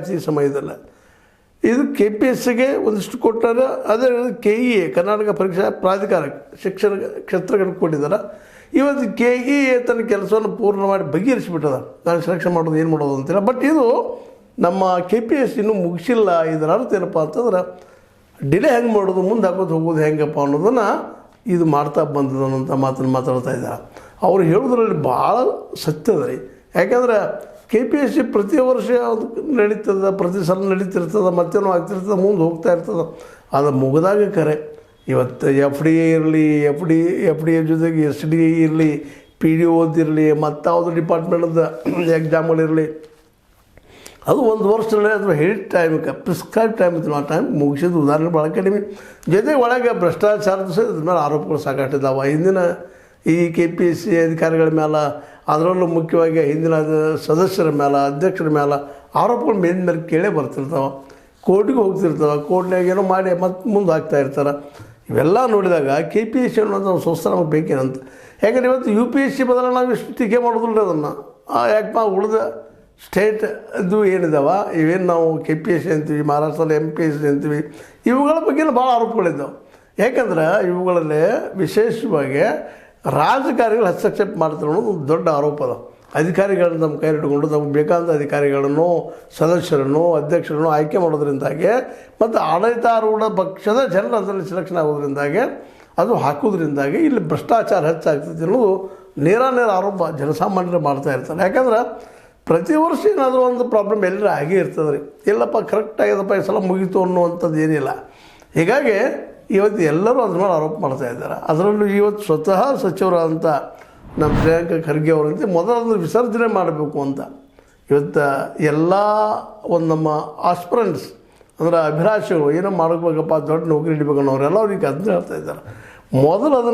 ಇತ್ತು ಈ ಸಮಯದಲ್ಲಿ. ಇದು KPSCಗೆ ಒಂದಿಷ್ಟು ಕೊಟ್ಟಾರೆ. ಅದೇ KEA ಕರ್ನಾಟಕ ಪರೀಕ್ಷಾ ಪ್ರಾಧಿಕಾರ ಶಿಕ್ಷಣ ಕ್ಷೇತ್ರಗಳಿಗೆ ಕೊಟ್ಟಿದ್ದಾರೆ. ಇವತ್ತು KEA ತನ್ನ ಕೆಲಸವನ್ನು ಪೂರ್ಣ ಮಾಡಿ ಬಗೆಹರಿಸಿಬಿಟ್ಟದ. ನಾನು ಸೆಲೆಕ್ಷನ್ ಮಾಡೋದು ಏನು ಮಾಡೋದು ಅಂತಿಲ್ಲ. ಬಟ್ ಇದು ನಮ್ಮ KPSC ಇನ್ನೂ ಮುಗಿಸಿಲ್ಲ. ಇದರ ಅರ್ಥ ಏನಪ್ಪ ಅಂತಂದ್ರೆ ಡಿಲೇ ಹೆಂಗೆ ಮಾಡೋದು, ಮುಂದೆ ಹಾಕೋದು ಹೋಗೋದು ಹೆಂಗಪ್ಪ ಅನ್ನೋದನ್ನು ಇದು ಮಾಡ್ತಾ ಬಂದದನ್ನಂಥ ಮಾತನ್ನು ಮಾತಾಡ್ತಾ ಇದ್ದಾರೆ. ಅವ್ರು ಹೇಳೋದ್ರಲ್ಲಿ ಭಾಳ ಸತ್ಯದ ರೀ. ಯಾಕಂದ್ರೆ KPSC ಪ್ರತಿ ವರ್ಷ ನಡೀತದೆ, ಪ್ರತಿ ಸಲ ನಡೀತಿರ್ತದೆ, ಮತ್ತೇನೋ ಆಗ್ತಿರ್ತದೆ, ಮುಂದೆ ಹೋಗ್ತಾ ಇರ್ತದೆ. ಅದು ಮುಗಿದಾಗ ಕರೆ ಇವತ್ತು FDA ಇರಲಿ, FDA ಜೊತೆಗೆ SDA ಇರಲಿ, PDO ಇರಲಿ, ಮತ್ತು ಯಾವುದು ಡಿಪಾರ್ಟ್ಮೆಂಟ್ದ ಎಕ್ಸಾಮ್ಗಳಿರಲಿ, ಅದು ಒಂದು ವರ್ಷದಲ್ಲಿ ಅಥವಾ ಹೇಳಿದ ಟೈಮಿಗೆ ಪ್ರಿಸ್ಕ್ರೈಬ್ ಟೈಮ್ ಇತ್ತು, ಆ ಟೈಮ್ ಮುಗಿಸಿದ ಉದಾಹರಣೆ ಭಾಳ ಕಡಿಮೆ. ಜೊತೆಗೆ ಒಳಗೆ ಭ್ರಷ್ಟಾಚಾರದ ಸಹ ಇದ್ರ ಮೇಲೆ ಆರೋಪಗಳು ಸಾಕಷ್ಟಿದ್ದಾವೆ. ಹಿಂದಿನ ಈ KPSC ಅಧಿಕಾರಿಗಳ ಮೇಲೆ, ಅದರಲ್ಲೂ ಮುಖ್ಯವಾಗಿ ಹಿಂದಿನ ಸದಸ್ಯರ ಮೇಲೆ, ಅಧ್ಯಕ್ಷರ ಮೇಲೆ ಆರೋಪಗಳು ಮೇಲೆ ಕೇಳೇ ಬರ್ತಿರ್ತಾವೆ. ಕೋರ್ಟಿಗೆ ಹೋಗ್ತಿರ್ತಾವೆ, ಕೋರ್ಟ್ನಾಗ ಏನೋ ಮಾಡಿ ಮತ್ತೆ ಮುಂದೆ ಹಾಕ್ತಾ ಇರ್ತಾರೆ. ಇವೆಲ್ಲ ನೋಡಿದಾಗ KPSC ಅನ್ನೋದು ನಾವು ಸ್ವಸ್ಥ ನಮಗೆ ಬೇಕೇನಂತ. ಯಾಕಂದರೆ ಇವತ್ತು UPSC ಬದಲು ನಾವು ಇಷ್ಟು ಟೀಕೆ ಮಾಡೋದಿಲ್ಲ ಅದನ್ನು. ಯಾಕಪ್ಪ ಉಳಿದ ಸ್ಟೇಟ್ ಅದು ಏನಿದಾವೆ, ಇವೇನು ನಾವು KPSC ಅಂತೀವಿ, ಮಹಾರಾಷ್ಟ್ರದಲ್ಲಿ MPSC ಅಂತೀವಿ, ಇವುಗಳ ಬಗ್ಗೆ ಭಾಳ ಆರೋಪಗಳಿದ್ದಾವೆ. ಯಾಕಂದ್ರೆ ಇವುಗಳಲ್ಲಿ ವಿಶೇಷವಾಗಿ ರಾಜಕಾರಣಿಗಳು ಹಸ್ತಕ್ಷೇಪ ಮಾಡ್ತಾರೆ ಅನ್ನೋದು ಒಂದು ದೊಡ್ಡ ಆರೋಪ ಅದ. ಅಧಿಕಾರಿಗಳನ್ನ ನಮ್ಮ ಕೈ ಇಟ್ಕೊಂಡು ನಮಗೆ ಬೇಕಾದ ಅಧಿಕಾರಿಗಳನ್ನು, ಸದಸ್ಯರನ್ನು, ಅಧ್ಯಕ್ಷರನ್ನು ಆಯ್ಕೆ ಮಾಡೋದ್ರಿಂದಾಗಿ ಮತ್ತು ಆಡಳಿತಾರೂಢ ಪಕ್ಷದ ಜನರು ಅದರಲ್ಲಿ ಸೆಲೆಕ್ಷನ್ ಆಗೋದ್ರಿಂದಾಗಿ, ಅದು ಹಾಕೋದ್ರಿಂದಾಗಿ ಇಲ್ಲಿ ಭ್ರಷ್ಟಾಚಾರ ಹೆಚ್ಚಾಗ್ತದೆ ಅನ್ನೋದು ನೇರ ಆರೋಪ ಜನಸಾಮಾನ್ಯರು ಮಾಡ್ತಾ ಇರ್ತಾರೆ. ಯಾಕಂದ್ರೆ ಪ್ರತಿ ವರ್ಷ ಏನಾದರೂ ಒಂದು ಪ್ರಾಬ್ಲಮ್ ಎಲ್ಲರೂ ಆಗೇ ಇರ್ತದೆ ರೀ. ಇಲ್ಲಪ್ಪ ಕರೆಕ್ಟ್ ಆಗ್ಯದಪ್ಪ ಈ ಸಲ ಮುಗೀತು ಅನ್ನುವಂಥದ್ದು ಏನಿಲ್ಲ. ಹೀಗಾಗಿ ಇವತ್ತು ಎಲ್ಲರೂ ಅದ್ರ ಮೇಲೆ ಆರೋಪ ಮಾಡ್ತಾ ಇದ್ದಾರೆ. ಅದರಲ್ಲೂ ಇವತ್ತು ಸ್ವತಃ ಸಚಿವರಾದಂಥ ನಮ್ಮ ಪ್ರಿಯಾಂಕ ಖರ್ಗೆ ಅವರಂತೆ ಮೊದಲನ್ನು ವಿಸರ್ಜನೆ ಮಾಡಬೇಕು ಅಂತ ಇವತ್ತು ಎಲ್ಲ ಒಂದು ನಮ್ಮ ಆಸ್ಪಿರೆಂಟ್ಸ್ ಅಂದರೆ ಅಭಿಲಾಷೆಗಳು ಏನೋ ಮಾಡಬೇಕಪ್ಪ, ದೊಡ್ಡ ನೌಕರಿ ಹಿಡಿಬೇಕು ಅನ್ನೋರೆಲ್ಲ ಅವ್ರಿಗೆ ಅದನ್ನ ಹೇಳ್ತಾ ಇದ್ದಾರೆ. ಮೊದಲು ಅದನ್ನು